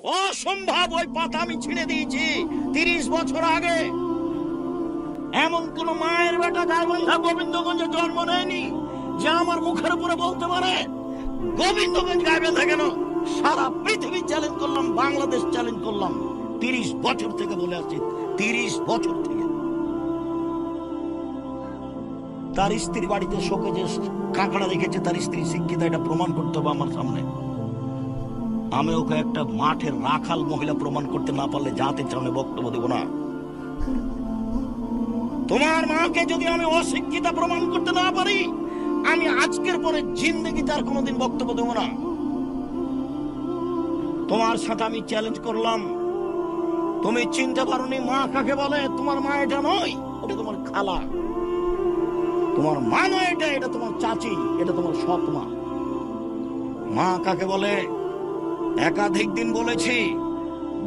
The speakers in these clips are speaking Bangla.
অসম্ভব, ওই পাতা আমি ছিঁড়ে দিয়েছি 30 বছর আগে। এমন কোন মায়ের বেটা গাইবান্ধা গোবিন্দগঞ্জে জন্ম নেয়নি যে আমার মুখের উপরে বলতে পারে গোবিন্দগঞ্জ গাইবান্ধা কেন। সারা পৃথিবী চ্যালেঞ্জ করলাম, বাংলাদেশ চ্যালেঞ্জ করলাম, 30 বছর থেকে বলে আসছি, 30 বছর থেকে। তার স্ত্রী বাড়িতে শোকে যে কাঁকড়া রেখেছে, তার স্ত্রী শিক্ষিত, এটা প্রমাণ করতে হবে আমার সামনে। আমি ওকে একটা মাঠের রাখাল মহিলা প্রমাণ করতে না পারলে জাতির সামনে বক্তব্য দেব না। তোমার মাকে যদি আমি অশিক্ষিতা প্রমাণ করতে না পারি, আমি আজকের পরে জিন্দেগিতে আর কোনোদিন বক্তব্য দেব না। তোমার সাথে আমি চ্যালেঞ্জ করলাম, তুমি চিনতে পারোনি মা কাকে বলে? তোমার মা এটা নয়, ওটা তোমার খালা। তোমার মা নয় এটা, এটা তোমার চাচি, এটা তোমার সৎ মা। মা কাকে বলে একাধিক দিন বলেছি,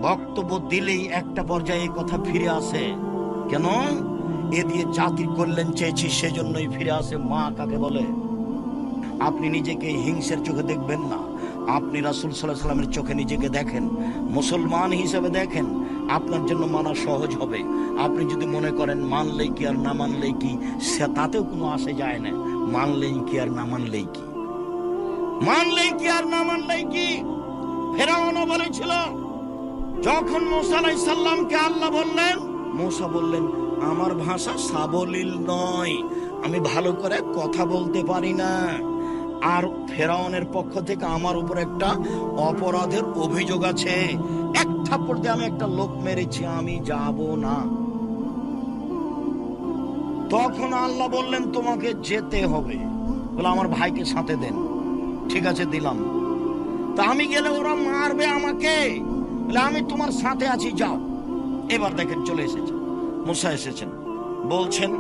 বক্তব্য দিলেই একটা পর্যায়ে কথা ফিরে আসে। কেন? এ দিয়ে জাতির কল্যাণ চেয়েছি, সেজন্যই ফিরে আসে। মা কাকে বলে? আপনি নিজেকে হিংসের চোখে দেখবেন না, আপনি রাসূল সাল্লাল্লাহু আলাইহি ওয়াসাল্লামের চোখে নিজেকে দেখেন, মুসলমান হিসেবে দেখেন, আপনার জন্য মানা সহজ হবে। আপনি যদি মনে করেন মানলেই কি আর না মানলেই কি, সে তাতেও কোনো আসে যায় না। মানলেই কি আর না মানলেই কি, মানলেই কি আর না মানলেই কি। ফেরাউনও বলেছিল, যখন মূসা আলাইহিস সালামকে আল্লাহ বললেন, মূসা বললেন আমার ভাষা সাবলীল নয়, আমি ভালো করে কথা বলতে পারি না। আর ফেরাউনের পক্ষ থেকে আমার উপর একটা অপরাধের অভিযোগ আছে, এক থাপ্পড় দিয়ে আমি একটা লোক মেরেছি, আমি যাব না। তখন আল্লাহ বললেন তোমাকে যেতে হবে। বলে আমার ভাইকে সাথে দেন। ঠিক আছে, দিলাম। তা আমি গেলে ওরা মারবে আমাকে, বলে আমি তোমার সাথে আছি, যাও। এবার দেখেন চলে এসেছে মূসা, এসেছেন, বলছেন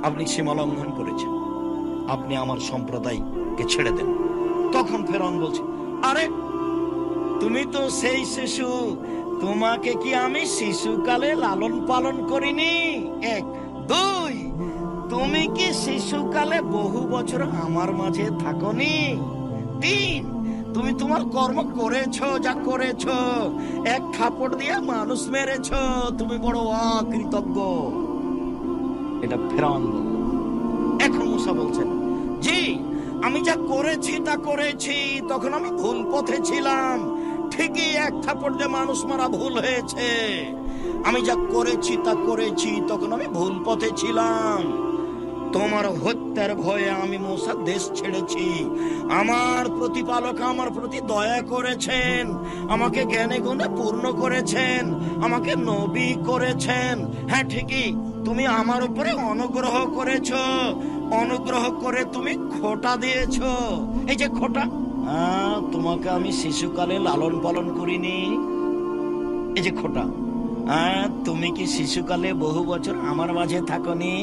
আপনি সীমা লঙ্ঘন করেছেন, আপনি আমার সম্প্রদায়কে ছেড়ে দেন। তখন ফেরাউন বলছে, আরে তুমি তো সেই শিশু, তোমাকে কি আমি শিশুকালে লালন পালন করিনি? 1 2, তুমি কি শিশুকালে বহু বছর আমার মাঝে থাকনি? 3, তুমি তোমার কর্ম করেছো, যা করেছো, এক থাপড় দিয়ে মানুষ মেরেছো, তুমি বড় অকৃতজ্ঞ। এটা ফেরাউন বলল। এখন মূসা বলছেন, জি আমি যা করেছি তা করেছি, তখন আমি ভুল পথে ছিলাম, ঠিকই এক থাপড় দিয়ে মানুষ মারা ভুল হয়েছে। আমি যা করেছি তা করেছি, তখন আমি ভুল পথে ছিলাম। তোমার হত্যার ভয়ে আমি মূসা দেশ ছেড়েছি। আমার প্রতিপালক আমার প্রতি দয়া করেছেন, আমাকে জ্ঞানে গুণে পূর্ণ করেছেন, আমাকে নবী করেছেন। হ্যাঁ ঠিকই, তুমি আমার উপরে অনুগ্রহ করেছো, অনুগ্রহ করে তুমি খোঁটা দিয়েছো। এই যে খোঁটা, তোমাকে আমি শিশুকালে লালন পালন করিনি, এই যে খোঁটা। তুমি কি শিশুকালে বহু বছর আমার মাঝে থাকনি,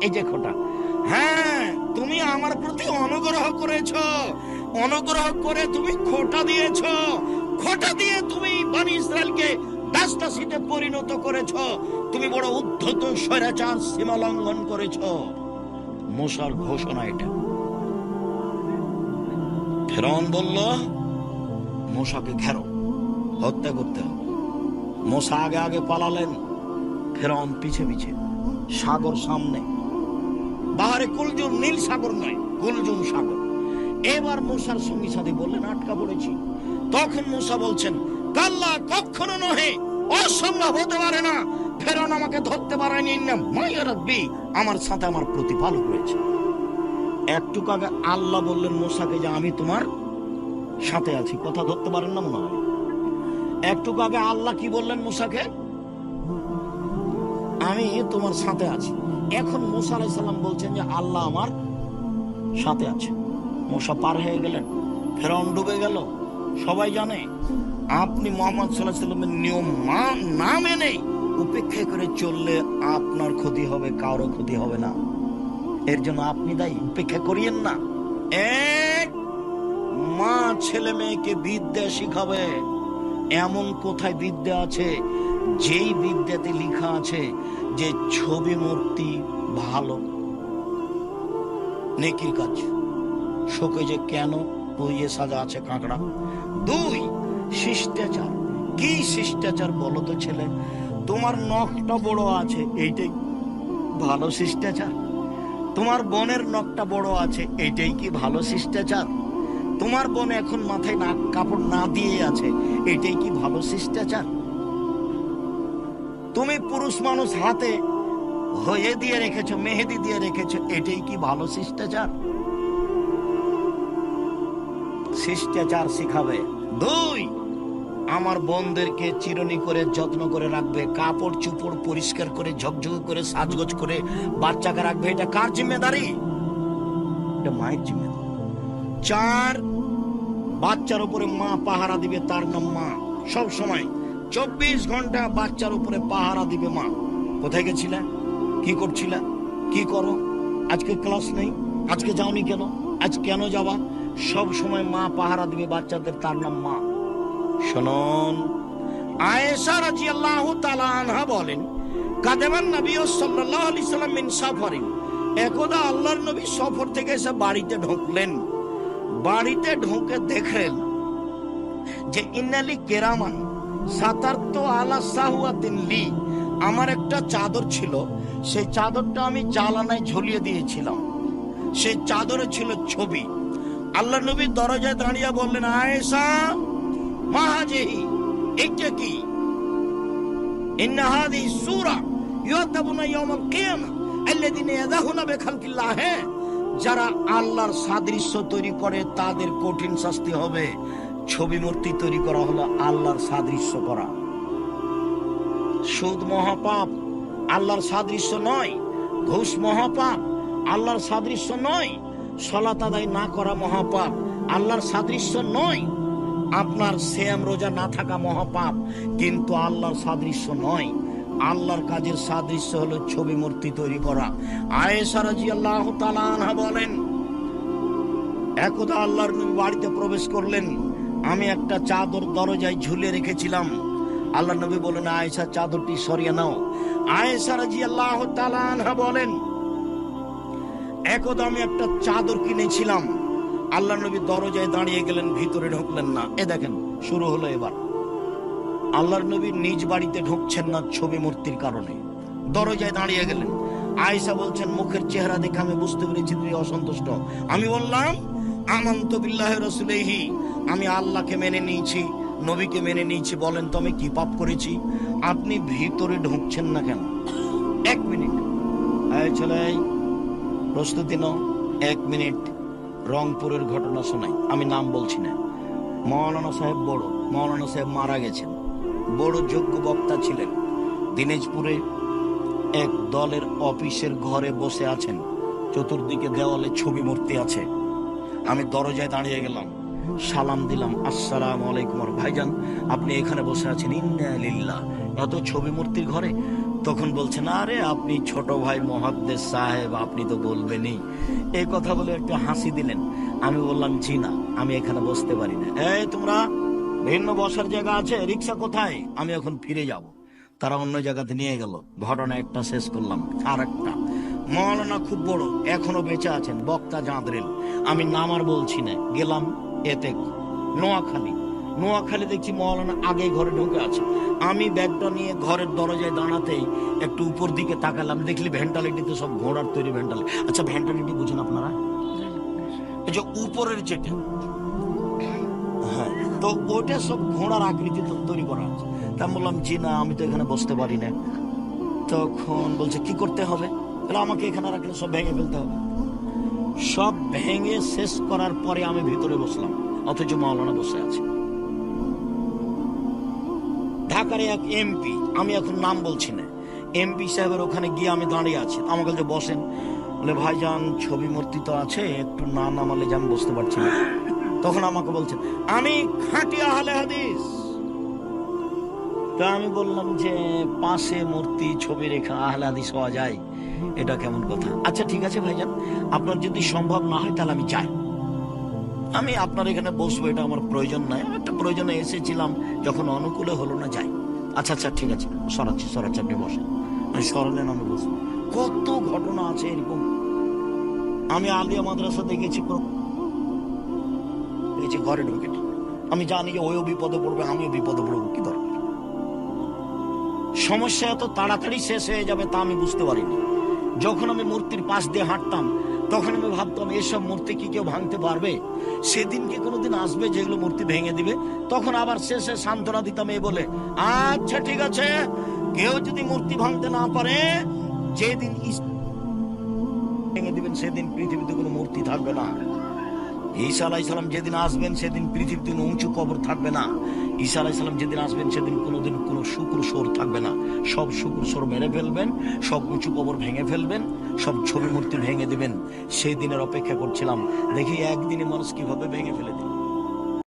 এই যে খোঁটা। হ্যাঁ তুমি আমার প্রতি অনুগ্রহ করেছো, অনুগ্রহ করে তুমি খোঁটা দিয়েছো, খোঁটা দিয়ে তুমি বনি ইসরায়েলকে দাসদাসীতে পরিণত করেছো, তুমি বড় উদ্ধত স্বৈরাচার, সীমা লঙ্ঘন করেছো। মূসার ঘোষণা এটা। ফেরাউন বলল মূসাকে ঘেরো, হত্যা করতে হবে। মূসা আগে আগে পালালেন, ফেরাউন পিছে পিছে। সাগর সামনে, বাহারে কুলজুম, নীল সাগর নয়, কুলজুম সাগর। এবার মূসার সঙ্গী সাথী বললেন আটকা পড়েছি। তখন মূসা বলছেন, কাল্লা, কখনো নহে, অসম্ভব হতে পারে না, ফেরাউন আমাকে ধরতে পারেনি, মায়া রাব্বি, আমার সাথে আমার প্রতিপালক রয়েছে। একটু আগে আল্লাহ বললেন মূসাকে যে আমি তোমার সাথে আছি, কথা ধরতে পারেন না মনে হয়। একটু আগে আল্লাহ কি বললেন মূসাকে? আমি তোমার সাথে আছি। এখন মূসা আলাইহিস সালাম বলছেন যে আল্লাহ আমার সাথে আছে। মূসা পার হয়ে গেলেন, ফেরাউন ডুবে গেল। সবাই জানে আপনি মুহাম্মদ সাল্লাল্লাহু আলাইহি ওয়াসাল্লামের নিয়ম না মেনে উপেক্ষা করে চললে আপনার ক্ষতি হবে, কারো ক্ষতি হবে না। এর জন্য আপনি দায়ী, উপেক্ষা করিয়েন না। এক মা ছেলে মেয়েকে বিদ্যা শিখাবে, এমন কোথায় বিদ্যা আছে যেই বিদ্যাতে লেখা আছে যে ছবি মূর্তি ভালো, নেকির কাজ, শোকে যে কেন পুড়িয়ে সাজা আছে কাঁকড়া। 2, শিষ্টাচার। কি শিষ্টাচার বলো তো ছেলে? তোমার নখটা বড় আছে, এইটাই ভালো শিষ্টাচার? তোমার বোনের নখটা বড় আছে, এইটাই কি ভালো শিষ্টাচার? তোমার বোন এখন মাথায় নাক কাপড় না দিয়ে আছে, এইটাই কি ভালো শিষ্টাচার? তুমি পুরুষ মানুষ হাতে হয়ে দিয়ে রেখেছো, মেহেদি দিয়ে রেখেছো, এটাই কি ভালো শিষ্টাচার? শিষ্টাচার শিখাবে। 2, আমার বোনদেরকে চিরুনি করে যত্ন করে রাখবে, কাপড় চুপড় পরিষ্কার করে ঝকঝক করে সাজগোজ করে বাচ্চাকে রাখবে। এটা কার জিম্মেদারি? এটা মায়ের জিম্মেদারি। 4, বাচ্চার উপরে মা পাহারা দিবে, তার নাম মা। সব সময় 24 ঘন্টা বাচ্চার উপরে পাহারা দিবে মা। কোথায় গেছিলা? কি করছিলা? কি করো? আজকে ক্লাস নেই, আজকে যাওনি কেন? আজ কেন যাবা? সব সময় মা পাহারা দিবে বাচ্চাদের, তার নাম মা। শুনুন, আয়েশা রাদিয়াল্লাহু তাআলা আনহা বলেন, কাদেমান নবী সাল্লাল্লাহু আলাইহি সাল্লাম মিন সাফারিন। একদা আল্লাহর নবী সফর থেকে এসে বাড়িতে ঢুকলেন। বাড়িতে ঢুকে দেখলেন যে ইন্নালি কেরামান সাতারতু আলা সাহওয়াতিন লি, আমার একটা চাদর ছিল, সেই চাদরটা আমি জালানায় ঝুলিয়ে দিয়েছিলাম। সেই চাদরে ছিল ছবি। আল্লাহ নবী দরজায় দাঁড়িয়ে বললেন, আয়েশা মা হাজিহি, এইটা কি? ইন্না হাযিহি সূরা ইউআযাবুনা ইয়াওমাল কিয়ামা আল্লাযীনা ইয়াযাহুনা বিখালকিল্লাহ। যারা আল্লাহর সাদৃশ্য তৈরি করে তাদের কঠিন শাস্তি হবে। ছবি মূর্তি তৈরি করা হলো আল্লাহর সাদৃশ্য করা। সুদ মহাপাপ, আল্লাহর সাদৃশ্য নয়। ঘুষ মহাপাপ, আল্লাহর সাদৃশ্য নয়। সালাত আদায় না করা মহাপাপ, আল্লাহর সাদৃশ্য নয়। আপনার সিয়াম রোজা না থাকা মহাপাপ, কিন্তু আল্লাহর সাদৃশ্য নয়। আল্লাহর কাজের সাদৃশ্য হলো ছবি মূর্তি তৈরি করা। আয়েশা রাদিয়াল্লাহু তাআলা আনহা বলেন, একদা আল্লাহর নবী বাড়িতে প্রবেশ করলেন, আমি একটা চাদর দরজায় ঝুলিয়ে রেখেছিলাম। আল্লাহর নবী বলেন, আয়েশা চাদরটি সরিয়ে নাও। আয়েশা রাদিয়াল্লাহু তাআলা আনহা বলেন, একদা আমি একটা চাদর কিনেছিলাম। আল্লাহর নবী দরজায় দাঁড়িয়ে গেলেন, ভিতরে ঢুকলেন না। এ দেখেন, শুরু হলো এবার। আল্লাহর নবী নিজ বাড়িতে ঢুকছেন না ছবি মূর্তির কারণে, দরজায় দাঁড়িয়ে গেলেন। আয়েশা বলছেন, মুখের চেহারা দেখে আমি বুঝতে পেরেছি তুমি অসন্তুষ্ট। আমি বললাম, আমানতু বিল্লাহি রাসূলিহি, আমি আল্লাহকে মেনে নিয়েছি, নবীকে মেনে নিয়েছি। বলেন তো আমি কি পাপ করেছি? আপনি ভিতরে ঢুকছেন না কেন? 1 মিনিট, চলে প্রস্তুতি নাও। 1 মিনিট, রংপুরের ঘটনা শোনাই। আমি নাম বলছি না। মাওলানা সাহেব বড়, মাওলানা সাহেব মারা গেছেন, বড় যোগ্য বক্তা ছিলেন। দিনাজপুরে এক দলের অফিসের ঘরে বসে আছেন, চতুর্দিকে দেওয়ালে ছবি মূর্তি আছে। আমি দরজায় দাঁড়িয়ে গেলাম, সালাম দিলাম, আসসালামু আলাইকুম। ভাইজান আপনি এখানে বসে আছেন? ইন্না লিল্লাহ, এত ছবি মূর্তির ঘরে? তখন বলছেন, আরে আপনি ছোট ভাই মুহাদ্দিস সাহেব, আপনি তো বলবেনই। এই কথা বলে একটু হাসি দিলেন। আমি বললাম, জি না, আমি এখানে বসতে পারি না। এই তোমরা ভিন্ন বসার জায়গা আছে, রিক্সা কোথায়? আমি এখন ফিরে যাব। তারা অন্য জায়গাতে নিয়ে গেল। ঘটনা একটা শেষ করলাম, আর একটা। মাওলানা খুব বড়, এখনো বেঁচে আছেন, বক্তা জাঁদরেল। আমি নাম আর বলছি না। গেলাম এতে নোয়াখালী দেখছি মাওলানা আগে ঘরে ঢুকে আছে। আমি ব্যাগটা নিয়ে ঘরের দরজায় দাঁড়াতেই একটু উপর দিকে তাকালাম, দেখলি ভেন্টালিটিতে সব ঘোড়ার তৈরি ভেন্টালিটি। আচ্ছা ভেন্টালিটি বুঝেন আপনারা? এই যে উপরের যেটা, হ্যাঁ, তো ওটা সব ঘোড়ার আকৃতি তৈরি করা আছে। তা বললাম, জি না, আমি তো এখানে বসতে পারি না। তখন বলছে, কি করতে হবে? আমাকে এখানে রাখলে সব ভেঙে ফেলতে হবে। সব ভেঙে শেষ করার পরে আমি ভিতরে বসলাম, অথচ মাওলানা বসে আছে। ঢাকার এক এমপি, আমি এখন নাম বলছি না, এমপি সাহেবের ওখানে গিয়ে আমি দাঁড়িয়ে আছি। আমাকে বলছে, বসেন। বলে, ভাইজান ছবি মূর্তি তো আছে, একটু না নামালে যে আমি বসতে পারছি না। তখন আমাকে বলছেন, আমি খাঁটি আহলে হাদিস। তা আমি বললাম যে পাশে মূর্তি ছবি রেখা আহলে হাদিস হওয়া যায়, এটা কেমন কথা? আচ্ছা ঠিক আছে ভাইজান, আপনার যদি সম্ভব না হয় তাহলে আমি যাই, আমি আপনার এখানে বসবো, এটা আমার প্রয়োজন নাই, একটা প্রয়োজনে এসেছিলাম, যখন অনুকূলে হলো না যাই। আচ্ছা আচ্ছা ঠিক আছে, সরাচ্ছি, আপনি বসেন। সরালেন, আমি বসবো। কত ঘটনা আছে এরকম। আমি আলিয়া মাদ্রাসা দেখেছি, ঘরে ঢুকে আমি জানি যে ওইও বিপদে পড়বে, আমিও বিপদে পড়বো, কি দরকার? সমস্যা এত তাড়াতাড়ি শেষ হয়ে যাবে তা আমি বুঝতে পারিনি। যখন আমি মূর্তির পাশ দিয়ে হাঁটতাম তখন আমি ভাবতাম এসব মূর্তি কি কেউ ভাঙতে পারবে? সেদিন কি কোনোদিন আসবে যেগুলো মূর্তি ভেঙে দিবে? তখন আবার শেষে সান্ত্বনা দিতাম এই বলে, আচ্ছা ঠিক আছে, কেউ যদি মূর্তি ভাঙতে না পারে, যেদিন ভেঙে দিবেন সেদিন পৃথিবীতে কোনো মূর্তি থাকবে না। ঈসা আলাইহিস সালাম যেদিন আসবেন সেদিন পৃথিবীতে কোনো উঁচু কবর থাকবে না। ঈসা আলাইহিস সালাম যেদিন আসবেন সেদিন কোনোদিন কোনো শুকুর সোর থাকবে না। সব শুকুর সোর মেরে ফেলবেন, সব উঁচু কবর ভেঙে ফেলবেন, সব ছবি মূর্তি ভেঙে দিবেন। সেই দিনের অপেক্ষা করছিলাম, দেখি একদিনে মানুষ কিভাবে ভেঙে ফেলে দিন।